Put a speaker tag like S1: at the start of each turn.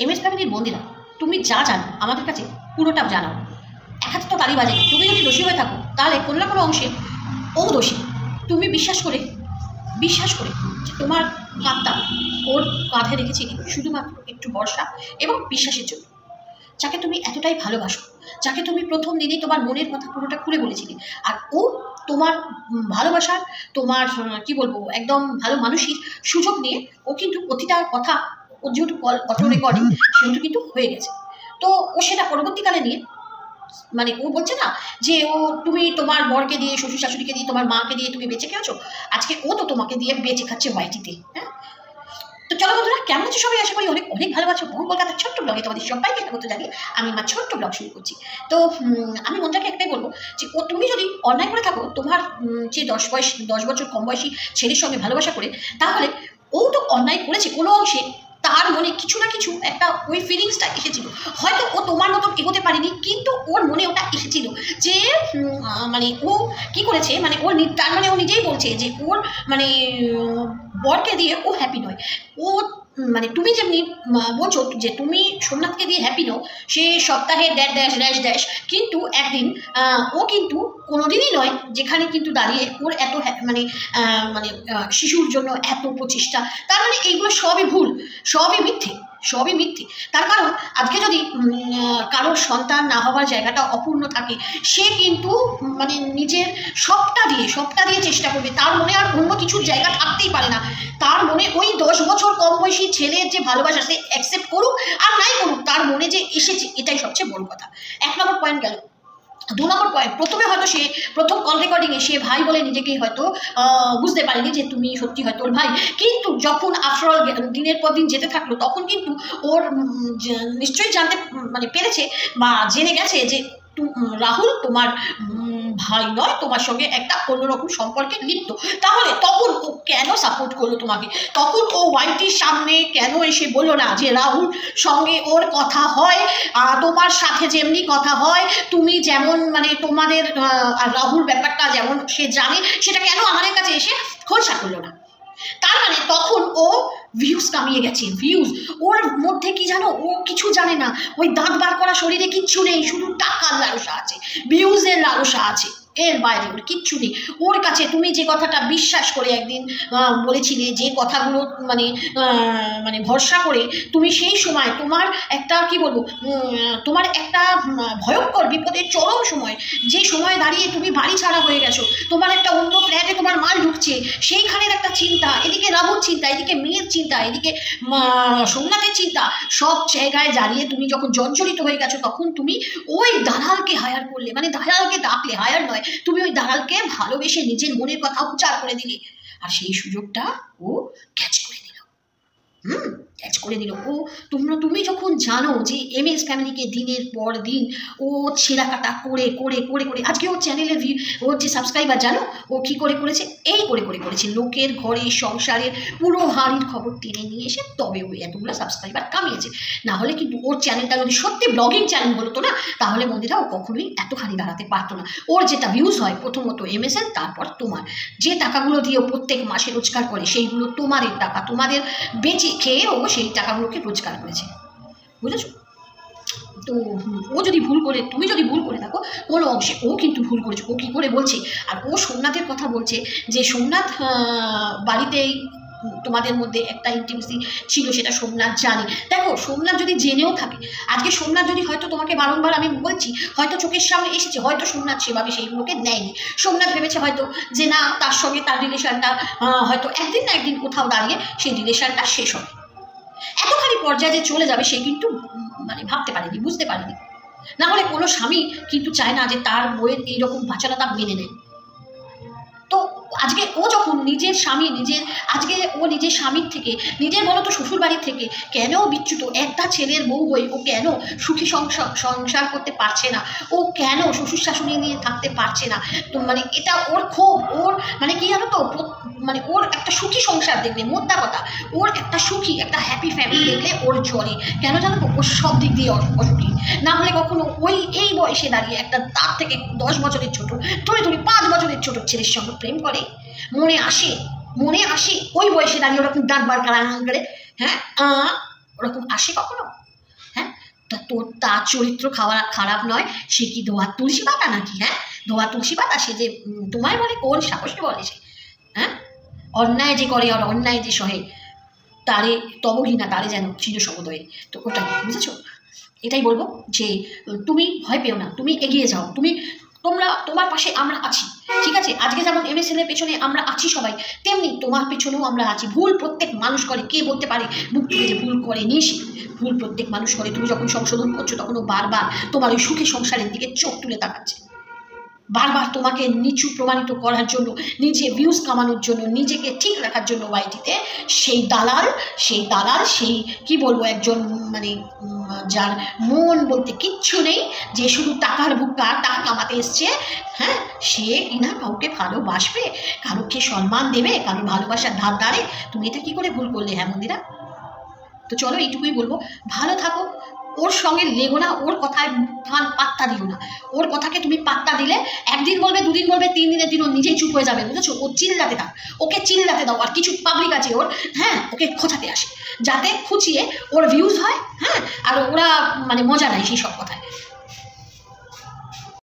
S1: MS ফ্যামিলির বন্দিরা, তুমি যা জানো আমাদের কাছে পুরোটা জানাও। এক হাতে তো তালি বাজে। তুমি যদি দোষী হয়ে থাকো তাহলে কোনো না কোনো অংশে ও দোষী। তুমি বিশ্বাস করে যে তোমার হাতটা ওর কাঁধে রেখেছিলে শুধুমাত্র একটু ভরসা এবং বিশ্বাসের জন্য। যাকে তুমি এতটাই ভালোবাসো, যাকে তুমি প্রথম দিনেই তোমার মনের কথা পুরোটা খুলে বলেছিলে, আর ও তোমার ভালোবাসার, তোমার কি বলবো, একদম ভালো মানুষের সুযোগ নিয়ে ও কিন্তু প্রতিটা কথা, ওর যেহেতু অটো রেকর্ডিং সেহেতু কিন্তু হয়ে গেছে। তো ও সেটা পরবর্তীকালে নিয়ে মানে ও বলছে না যে ও তুমি তোমার বরকে দিয়ে, শ্বশুর শাশুড়িকে দিয়ে, তোমার মাকে দিয়ে তুমি বেঁচে খেয়েছো, আজকে ও তো তোমাকে দিয়ে বেঁচে খাচ্ছে ওয়াইটিতে। হ্যাঁ, তো চলো বন্ধুরা, কেমন আছে সবাই? আশা করি অনেক অনেক ভালো আছো। বহু কলকাতার ছোট্ট ব্লগে তোমাদের সবাইকে স্বাগত জানিয়ে আমি আমার ছোট্ট ব্লগ শুরু করছি। তো আমি মনটাকে একটাই বলবো যে ও তুমি যদি অন্যায় করে থাকো তোমার যে 10 বছর কম বয়সী ছেলের সঙ্গে ভালোবাসা করে, তাহলে ও তো অন্যায় করেছে কোনো অংশে, তার মনে কিছু না কিছু একটা ওই ফিলিংসটা এসেছিল। হয়তো ও তোমার মতো এগোতে পারেনি, কিন্তু ওর মনে ওটা এসেছিল যে মানে ও কি করেছে, মানে ওর তার মানে ও নিজেই বলছে যে ওর মানে বরকে দিয়ে ও হ্যাপি নয়। ও মানে তুমি যেমনি বলছো যে তুমি সোমনাথকে দিয়ে হ্যাপি নও, সে সপ্তাহে ড্যাশ, কিন্তু একদিন ও কিন্তু কোনোদিনই নয় যেখানে কিন্তু দাঁড়িয়ে ওর এত মানে মানে শিশুর জন্য এত প্রচেষ্টা, তার মানে এইগুলো সবই ভুল, সবই মিথ্যে। তার কারণ আজকে যদি কারোর সন্তান না হওয়ার জায়গাটা অপূর্ণ থাকে, সে কিন্তু মানে নিজের সবটা দিয়ে চেষ্টা করবে। তার মনে আর অন্য কিছুর জায়গা থাকতেই পারে না। তার মনে ওই 10 বছর কম বয়সী ছেলের যে ভালোবাসা, সে অ্যাকসেপ্ট করুক আর নাই করুক, তার মনে যে এসেছে এটাই সবচেয়ে বড় কথা। 1 নম্বর পয়েন্ট গেল। 2 নম্বর পয়েন্ট, প্রথমে হয়তো সে প্রথম কল রেকর্ডিংয়ে সে ভাই বলে নিজেকেই হয়তো বুঝতে পারেনি যে তুমি সত্যি হয়তো ওর ভাই, কিন্তু যখন আফটারঅল দিনের পর দিন যেতে থাকলো, তখন কিন্তু ওর নিশ্চয়ই জানতে মানে পেরেছে বা জেনে গেছে যে রাহুল তোমার ভাই নয়, তোমার সঙ্গে একটা অন্যরকম সম্পর্কে লিপ্ত। তাহলে তখন ও কেন সাপোর্ট করলো তোমাকে? তখন ও ওয়াইটির সামনে কেন এসে বললো না যে রাহুল সঙ্গে ওর কথা হয়, তোমার সাথে যেমনি কথা হয়, তুমি যেমন মানে তোমাদের আর রাহুল ব্যাপারটা যেমন সে জানে, সেটা কেন আমাদের কাছে এসে খোলসা করলো না? তার মানে তখন ও ভিউজ কামিয়ে গেছে। ভিউজ ওর মধ্যে কি জানো, ও কিছু জানে না, ওই দাঁত বার করা শরীরে কিচ্ছু নেই, শুধু টাকার লালসা আছে, ভিউজের লালসা আছে, এর বাইরে ওর কিচ্ছু নেই। ওর কাছে তুমি যে কথাটা বিশ্বাস করে একদিন বলেছিলে, যে কথাগুলো মানে মানে ভরসা করে তুমি সেই সময় তোমার একটা কি বলবো, তোমার একটা ভয়ঙ্কর বিপদের চরম সময়, যে সময় দাঁড়িয়ে তুমি বাড়ি ছাড়া হয়ে গেছো, তোমার একটা অন্য ফ্ল্যাটে তোমার মাল ঢুকছে, সেইখানের একটা চিন্তা, এদিকে রাহুর চিন্তা, এদিকে মেয়ের চিন্তা, এদিকে সোমনাথের চিন্তা, সব জায়গায় দাঁড়িয়ে তুমি যখন জর্জরিত হয়ে গেছো, তখন তুমি ওই দালালকে হায়ার করলে, মানে দালালকে ডাকলে, হায়ার নয়, তুমি ওই দালালকে ভালোবেসে নিজের মনের কথা উচ্চার করে দিলে, আর সেই সুযোগটা ও ক্যাচ করে দিল। ও তুমি যখন জানো যে এমএস ফ্যামিলিকে দিনের পর দিন ও ছেঁড়াকাটা করে আজকে ওর চ্যানেলের ওর যে সাবস্ক্রাইবার জানো ও কি করেছে, এই করেছে লোকের ঘরে সংসারের পুরো হাড়ির খবর টেনে নিয়ে এসে তবে ওই এতগুলো সাবস্ক্রাইবার কামিয়েছে। না হলে কিন্তু ওর চ্যানেলটা যদি সত্যি ব্লগিং চ্যানেল হতো না, তাহলে বন্ধুরা ও কখনোই এতখানি দাঁড়াতে পারতো না। ওর যেটা ভিউজ হয়, প্রথমত এমএসএন, তারপর তোমার যে টাকাগুলো দিয়ে প্রত্যেক মাসে রোজগার করে, সেইগুলো তোমাদের টাকা, তোমাদের বেঁচে খেয়েও সেই টাকাগুলোকে রোজগার করেছে, বুঝেছো? তো ও যদি ভুল করে, তুমি যদি ভুল করে থাকো কোনো অংশে, ও কিন্তু ভুল করেছে। ও কী করে বলছে, আর ও সোমনাথের কথা বলছে যে সোমনাথ বাড়িতেই তোমাদের মধ্যে একটা ইন্টিমেসি ছিল, সেটা সোমনাথ জানে। দেখো, সোমনাথ যদি জেনেও থাকে, আজকে সোমনাথ যদি হয়তো তোমাকে বারংবার আমি বলছি, হয়তো চোখের সামনে এসেছে, হয়তো সোমনাথ সেভাবে সেইগুলোকে নেয়নি। সোমনাথ ভেবেছে হয়তো যে না, তার সঙ্গে তার রিলেশনটা হয়তো একদিন না একদিন কোথাও দাঁড়িয়ে সেই রিলেশনটা শেষ হবে। এতখানি পর্যায়ে যে চলে যাবে সে কিন্তু মানে ভাবতে পারেনি, বুঝতে পারেনি। না হলে কোনো স্বামী কিন্তু চায় না যে তার বইয়ের এইরকম বাচালতা মেনে নেয়। তো আজকে ও যখন নিজের স্বামী, আজকে ও নিজের স্বামীর থেকে, নিজের বলো তো শ্বশুর বাড়ির থেকে কেন বিচ্যুত, একটা ছেলের বউ হয়ে ও কেন সুখী সংসার করতে পারছে না, ও কেন শ্বশুর শাশুড়ি নিয়ে থাকতে পারছে না, তো মানে এটা ওর ক্ষোভ, ওর মানে কি জানো তো, মানে ওর একটা সুখী সংসার দেখলে, মোদ্দা কথা, ওর একটা সুখী, একটা হ্যাপি ফ্যামিলি দেখলে ওর জ্বলে। কেন জানো তো, ওর সব দিক দিয়ে অসুখী। না হলে কখনো এই বয়সে দাঁড়িয়ে একটা তার থেকে 10 বছরের ছোট, ধরে 5 বছরের ছোট ছেলের সঙ্গে প্রেম করে? মনে আসে ওই বয়সে দাঁড়িয়ে ওরকম দাঁত বার করে, হ্যাঁ ওরকম আসে কখনো? তা তোর তার চরিত্র খারাপ নয়, সে কি ধোয়া তুলসী পাতা নাকি? হ্যাঁ, ধোয়া তুলসী পাতা সে যে তোমায় বলে? কোন সাহসে বলে সে? হ্যাঁ, অন্যায় যে করে আর অন্যায় যে সহে তারে তবঘিনা, তারে যেন চির সমুদয়ে। তো ওটাই বুঝেছো? এটাই বলবো যে তুমি ভয় পেও না, তুমি এগিয়ে যাও, তোমার পাশে আমরা আছি, ঠিক আছে? আজকে যেমন MSN এর পেছনে আমরা আছি সবাই, তেমনি তোমার পেছনেও আমরা আছি। ভুল প্রত্যেক মানুষ করে, কে বলতে পারে মুখ থেকে যে ভুল করে নিস? ভুল প্রত্যেক মানুষ করে। তুমি যখন সংশোধন করছো তখন ও বারবার তোমার ওই সুখী সংসারের দিকে চোখ তুলে তাকাচ্ছে, বারবার তোমাকে নিচু প্রমাণিত করার জন্য, নিজে ভিউজ কামানোর জন্য, নিজেকে ঠিক রাখার জন্য ওয়াইটিতে সেই দালাল সেই কি বলবো, একজন মানে যার মন বলতে কিচ্ছু নেই, যে শুধু টাকার ভুক্কা, টাকা কামাতে এসছে, হ্যাঁ, সে কিনা কাউকে ভালোবাসবে, কারোকে সম্মান দেবে, কারোর ভালোবাসার ধার ধারে? তুমি এটা কি করে ভুল করলে? হ্যাঁ মন্দিরা, তো চলো এইটুকুই বলবো, ভালো থাকো, ওর সঙ্গে লেগো না, ওর কথায় পাত্তা দিও না। ওর কথাকে তুমি পাত্তা দিলে একদিন বলবে, দুদিন বলবে, 3 দিনের দিন ও নিজেই চুপ হয়ে যাবে, বুঝেছো? ও চিল্লাতে থাক, ওকে চিল্লাতে দাও। আর কিছু পাবলিক আছে ওর, হ্যাঁ, ওকে খোঁচাতে আসে, যাতে খুঁচিয়ে ওর ভিউজ হয়, হ্যাঁ, আর ওরা মানে মজা নেয় সেই সব কথায়।